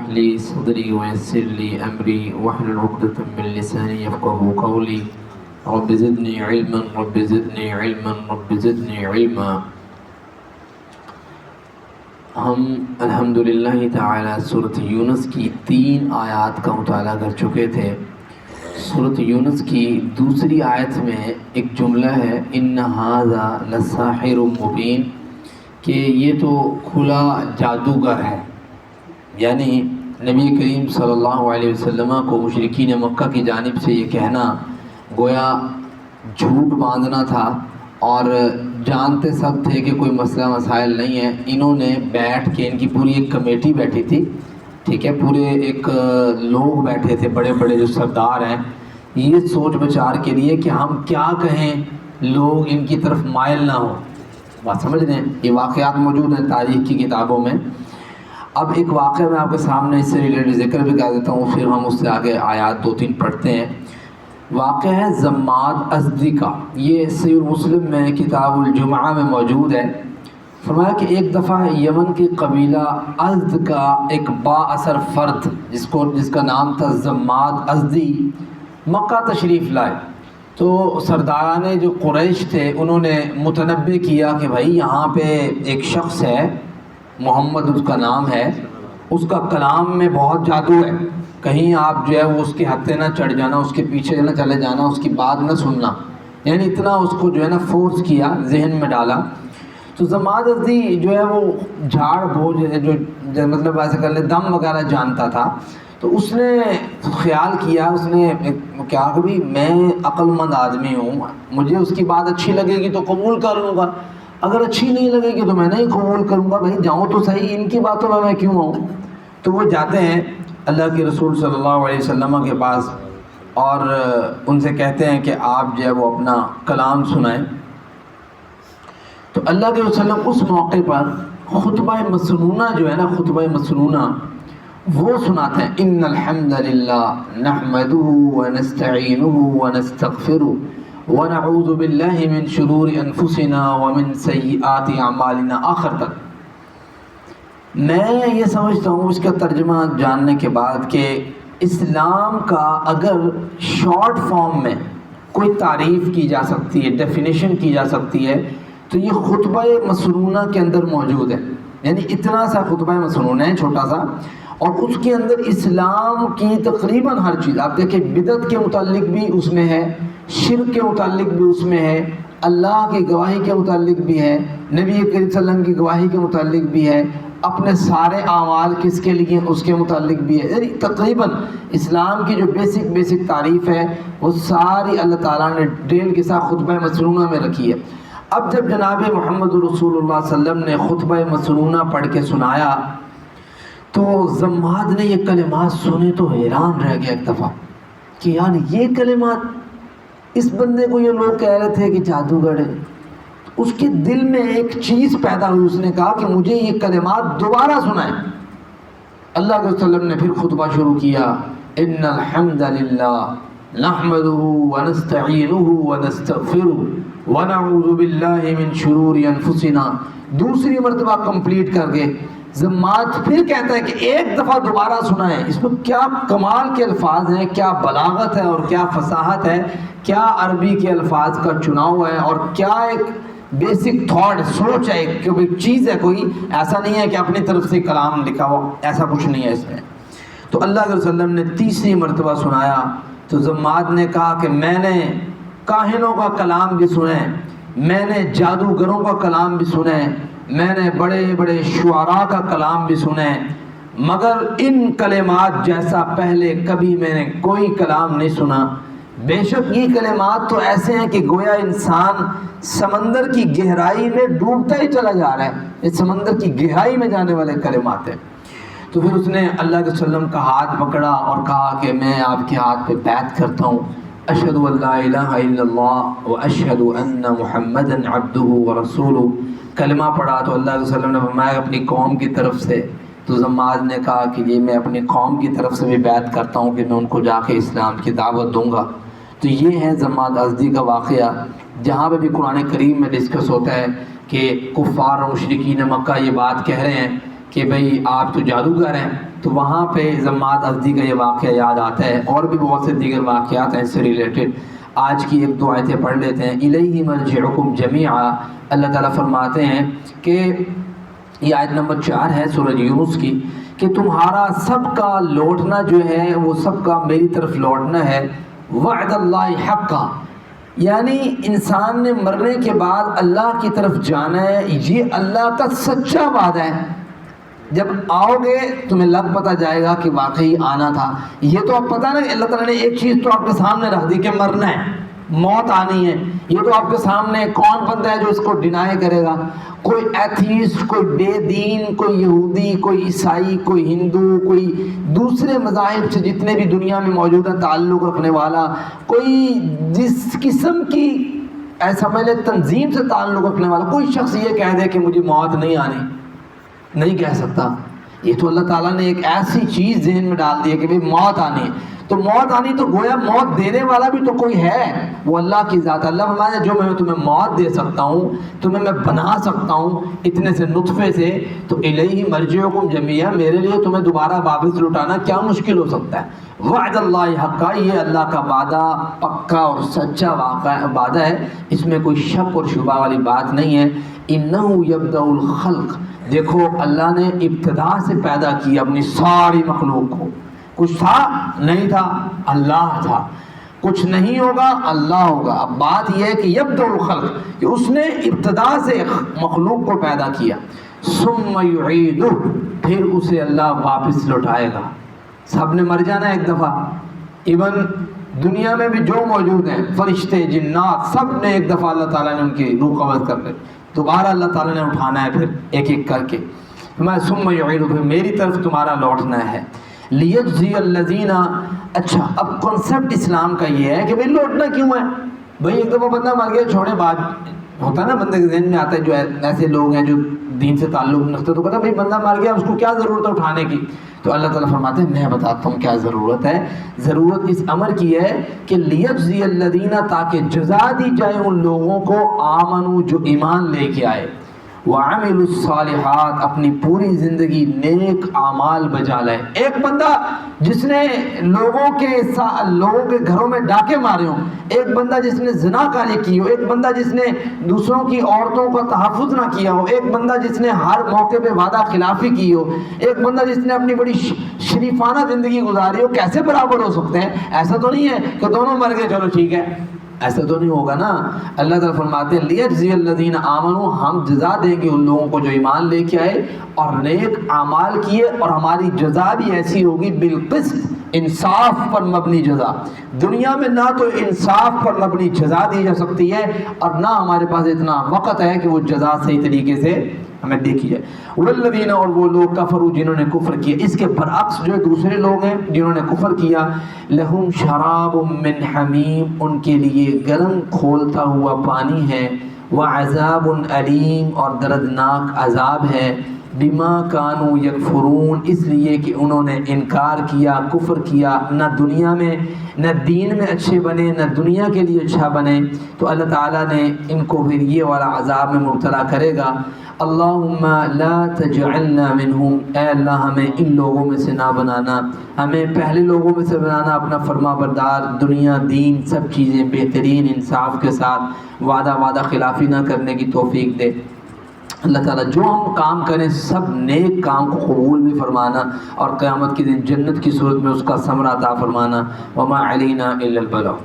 لي صدري ويسر لي أمري واحلل عقدة من لساني يفقهوا قولي رب زدني علما رب زدني علما رب زدني علما۔ ہم الحمدللہ تعالی سورۃ یونس کی 3 آیات کا مطالعہ کر چکے تھے۔ سورۃ یونس کی دوسری آیت میں ایک جملہ ہے ان ھذا لساحر مبین، کہ یہ تو کھلا جادوگر ہے، یعنی نبی کریم صلی اللہ علیہ وسلم کو مشرکین مکہ کی جانب سے یہ کہنا گویا جھوٹ باندھنا تھا، اور جانتے سب تھے کہ کوئی مسئلہ مسائل نہیں ہے۔ انہوں نے بیٹھ کے، ان کی پوری ایک کمیٹی بیٹھی تھی، ٹھیک ہے، پورے ایک لوگ بیٹھے تھے، بڑے بڑے جو سردار ہیں، یہ سوچ بچار کے لیے کہ ہم کیا کہیں لوگ ان کی طرف مائل نہ ہوں۔ بات سمجھ رہے ہیں؟ یہ واقعات موجود ہیں تاریخ کی کتابوں میں۔ اب ایک واقعہ میں آپ کے سامنے اس سے ریلیٹڈ ذکر بھی کر دیتا ہوں، پھر ہم اس سے آگے آیات 2-3 پڑھتے ہیں۔ واقعہ ہے ضماد ازدی کا، یہ صحیح مسلم میں کتاب الجمعہ میں موجود ہے۔ فرمایا کہ ایک دفعہ یمن کے قبیلہ ازد کا ایک با اثر فرد جس کا نام تھا ضماد ازدی مکہ تشریف لائے، تو سرداران جو قریش تھے انہوں نے متنبع کیا کہ بھائی یہاں پہ ایک شخص ہے، محمد اس کا نام ہے، اس کا کلام میں بہت جادو ہے، کہیں آپ جو ہے وہ اس کے ہتھے نہ چڑھ جانا، اس کے پیچھے نہ چلے جانا، اس کی بات نہ سننا، یعنی اتنا اس کو جو ہے نا فورس کیا، ذہن میں ڈالا۔ تو ضماد ازدی جو ہے وہ جھاڑ بوجھ جو مطلب ایسے کر لے دم وغیرہ جانتا تھا، تو اس نے خیال کیا، اس نے کہا کہ بھی میں عقل مند آدمی ہوں، مجھے اس کی بات اچھی لگے گی تو قبول کر لوں گا، اگر اچھی نہیں لگے گی تو میں نہیں قبول کروں گا، بھائی جاؤں تو صحیح، ان کی باتوں میں کیوں آؤں۔ تو وہ جاتے ہیں اللہ کے رسول صلی اللہ علیہ وسلم کے پاس اور ان سے کہتے ہیں کہ آپ جو ہے وہ اپنا کلام سنائیں۔ تو اللہ کے وسلم اس موقع پر خطبہ مسنونہ جو ہے نا، خطبہ مسنونہ وہ سناتے ہیں، ان الحمد للہ نحمده ونستعینه ونستغفره ونعوذ باللہ من شرور انفسنا ومن سیئات اعمالنا، آخر تک۔ میں یہ سمجھتا ہوں اس کا ترجمہ جاننے کے بعد کہ اسلام کا اگر شارٹ فارم میں کوئی تعریف کی جا سکتی ہے، ڈیفینیشن کی جا سکتی ہے، تو یہ خطبہ مسنونہ کے اندر موجود ہے، یعنی اتنا سا خطبہ مسنونہ ہے چھوٹا سا، اور اس کے اندر اسلام کی تقریباً ہر چیز، آپ دیکھیں بدعت کے متعلق بھی اس میں ہے، شرک کے متعلق بھی اس میں ہے، اللہ کی گواہی کے متعلق بھی ہے، نبی کریم صلی اللہ علیہ وسلم کی گواہی کے متعلق بھی ہے، اپنے سارے اعمال کس کے لیے اس کے متعلق بھی ہے، یعنی تقریباً اسلام کی جو بیسک تعریف ہے وہ ساری اللہ تعالیٰ نے ڈیل کے ساتھ خطبہ مسنونہ میں رکھی ہے۔ اب جب جناب محمد رسول اللہ صلی اللہ علیہ وسلم نے خطبہ مسنونہ پڑھ کے سنایا تو ضماد نے یہ کلمات سنے تو حیران رہ گیا ایک دفعہ کہ یار یہ کلمات اس بندے کو یہ لوگ کہہ رہے تھے کہ جادوگر ہے۔ اس کے دل میں ایک چیز پیدا ہوئی، اس نے کہا کہ مجھے یہ کلمات دوبارہ سنائیں۔ اللہ کے وسلم نے پھر خطبہ شروع کیا، ان الحمد للہ نحمده ونستعینه ونستغفره ونعوذ باللہ من شرور انفسنا، دوسری مرتبہ کمپلیٹ کر کے ضماد پھر کہتا ہے کہ ایک دفعہ دوبارہ سنائیں۔ اس میں کیا کمال کے الفاظ ہیں، کیا بلاغت ہے اور کیا فصاحت ہے، کیا عربی کے الفاظ کا چناؤ ہے، اور کیا ایک بیسک تھاٹ، سوچ ہے کہ کوئی چیز ہے، کوئی ایسا نہیں ہے کہ اپنی طرف سے کلام لکھا ہو، ایسا کچھ نہیں ہے اس میں۔ تو اللہ کے وسلم نے تیسری مرتبہ سنایا تو ضماد نے کہا کہ میں نے کاہنوں کا کلام بھی سنے، میں نے جادوگروں کا کلام بھی سنے، میں نے بڑے بڑے شعراء کا کلام بھی سنے، مگر ان کلمات جیسا پہلے کبھی میں نے کوئی کلام نہیں سنا۔ بے شک یہ کلمات تو ایسے ہیں کہ گویا انسان سمندر کی گہرائی میں ڈوبتا ہی چلا جا رہا ہے، اس سمندر کی گہرائی میں جانے والے کلمات ہیں۔ تو پھر اس نے اللہ کے وسلم کا ہاتھ پکڑا اور کہا کہ میں آپ کے ہاتھ پہ بیعت کرتا ہوں، اشہد ان لا الہ الا اللہ واشہد ان محمدا عبدہ ورسولہ۔ کلمہ پڑھا تو اللہ کے وسلم نے فرمایا اپنی قوم کی طرف سے، تو ضماد نے کہا کہ یہ میں اپنی قوم کی طرف سے بھی بیعت کرتا ہوں کہ میں ان کو جا کے اسلام کی دعوت دوں گا۔ تو یہ ہے ضماد ازدی کا واقعہ، جہاں پہ بھی قرآن کریم میں ڈسکس ہوتا ہے کہ کفار اور مشرکین مکہ یہ بات کہہ رہے ہیں کہ بھئی آپ تو جادوگر ہیں، تو وہاں پہ ضماد ازدی کا یہ واقعہ یاد آتا ہے، اور بھی بہت سے دیگر واقعات ہیں اس سے ریلیٹڈ۔ آج کی ایک دو آیتیں پڑھ لیتے ہیں۔ الیہ مرجعکم جمیعا، اللہ تعالیٰ فرماتے ہیں کہ یہ آیت نمبر 4 ہے سورہ یونس کی، کہ تمہارا سب کا لوٹنا جو ہے وہ سب کا میری طرف لوٹنا ہے۔ وعد اللہ حقا، یعنی انسان نے مرنے کے بعد اللہ کی طرف جانا ہے، یہ اللہ کا سچا وعدہ ہے۔ جب آؤ گے تمہیں لگ پتہ جائے گا کہ واقعی آنا تھا۔ یہ تو اب پتہ نہیں، اللہ تعالیٰ نے ایک چیز تو آپ کے سامنے رکھ دی کہ مرنا ہے، موت آنی ہے۔ یہ تو آپ کے سامنے، کون بندہ ہے جو اس کو ڈینائی کرے گا؟ کوئی ایتھیسٹ، کوئی بے دین، کوئی یہودی، کوئی عیسائی، کوئی ہندو، کوئی دوسرے مذاہب سے جتنے بھی دنیا میں موجود ہیں تعلق رکھنے والا، کوئی جس قسم کی سمجھ لے تنظیم سے تعلق رکھنے والا، کوئی شخص یہ کہہ دے کہ مجھے موت نہیں آنی، نہیں کہہ سکتا۔ یہ تو اللہ تعالیٰ نے ایک ایسی چیز ذہن میں ڈال دی ہے کہ بھئی موت آنی ہے، تو موت آنی تو گویا موت دینے والا بھی تو کوئی ہے، وہ اللہ کی ذات۔ اللہ فرمایا جو میں تمہیں موت دے سکتا ہوں، تمہیں میں بنا سکتا ہوں اتنے سے نطفے سے، تو الیہ مرجعکم جمیعا، میرے لیے تمہیں دوبارہ واپس لوٹانا کیا مشکل ہو سکتا ہے۔ وعد اللہ حقا، یہ اللہ کا وعدہ پکا اور سچا وعدہ ہے، اس میں کوئی شک اور شبہ والی بات نہیں ہے۔ انہ یبدأ الخلق، دیکھو اللہ نے ابتدا سے پیدا کی اپنی ساری مخلوق کو، کچھ تھا نہیں تھا، اللہ تھا، کچھ نہیں ہوگا اللہ ہوگا۔ اب بات یہ ہے کہ یبدأ الخلق، کہ اس نے ابتدا سے مخلوق کو پیدا کیا، ثم یعیدہ، پھر اسے اللہ واپس لوٹائے گا۔ سب نے مر جانا ایک دفعہ، ایون دنیا میں بھی جو موجود ہیں فرشتے جنات، سب نے ایک دفعہ اللہ تعالیٰ نے ان کی روح قبض کر لی، دوبارہ اللہ تعالیٰ نے اٹھانا ہے پھر ایک ایک کر کے۔ میں ثم یعیدہ، پھر میری طرف تمہارا لوٹنا ہے۔ لیجزی الذین، اچھا اب کنسپٹ اسلام کا یہ ہے کہ بھئی لوٹنا کیوں ہے؟ بھئی ایک دفعہ بندہ مر گیا چھوڑے، بات ہوتا ہے نا بندے کے ذہن میں آتا ہے، جو ایسے لوگ ہیں جو دین سے تعلق نہیں رکھتے تو کہتا ہے بھئی بندہ مر گیا اس کو کیا ضرورت ہے اٹھانے کی؟ تو اللہ تعالیٰ فرماتے ہیں میں بتاتا ہوں کیا ضرورت ہے۔ ضرورت اس امر کی ہے کہ لیجزی الذین، تاکہ جزا دی جائے ان لوگوں کو، آمنو جو ایمان لے کے آئے، وعملوا الصالحات، اپنی پوری زندگی نیک اعمال بجا لائے۔ ایک بندہ جس نے لوگوں کے گھروں میں ڈاکے مارے ہوں، ایک بندہ جس نے زنا کاری کی ہو، ایک بندہ جس نے دوسروں کی عورتوں کا تحفظ نہ کیا ہو، ایک بندہ جس نے ہر موقع پہ وعدہ خلافی کی ہو، ایک بندہ جس نے اپنی بڑی شریفانہ زندگی گزاری ہو، کیسے برابر ہو سکتے ہیں؟ ایسا تو نہیں ہے کہ دونوں مر گئے چلو ٹھیک ہے، ایسا تو نہیں ہوگا نا۔ اللہ تعالیٰ فرماتے ہیں لیجزی الذین آمنوا، ہم جزا دیں گے ان لوگوں کو جو ایمان لے کے آئے اور نیک اعمال کیے، اور ہماری جزا بھی ایسی ہوگی بالقسط، انصاف پر مبنی جزا۔ دنیا میں نہ تو انصاف پر مبنی جزا دی جا سکتی ہے، اور نہ ہمارے پاس اتنا وقت ہے کہ وہ جزا صحیح طریقے سے ہمیں دیکھی جائے۔ والذین، اور وہ لوگ کفروا جنہوں نے کفر کیا، اس کے برعکس جو دوسرے لوگ ہیں جنہوں نے کفر کیا، لہم شراب من حمیم، ان کے لیے گرم کھولتا ہوا پانی ہے، وعذاب علیم، اور دردناک عذاب ہے، بما کانوا یکفرون، اس لیے کہ انہوں نے انکار کیا، کفر کیا، نہ دنیا میں نہ دین میں اچھے بنے، نہ دنیا کے لیے اچھا بنے، تو اللہ تعالیٰ نے ان کو پھر یہ والا عذاب میں مبتلا کرے گا۔ اللہم لا تجعلنا منہم، اے اللہ ہمیں ان لوگوں میں سے نہ بنانا، ہمیں پہلے لوگوں میں سے بنانا، اپنا فرما بردار، دنیا دین سب چیزیں بہترین انصاف کے ساتھ، وعدہ خلافی نہ کرنے کی توفیق دے۔ اللہ تعالیٰ جو ہم کام کریں سب نیک کام کو قبول بھی فرمانا، اور قیامت کے دن جنت کی صورت میں اس کا ثمرہ عطا فرمانا۔ وما علینا الا البلاغ۔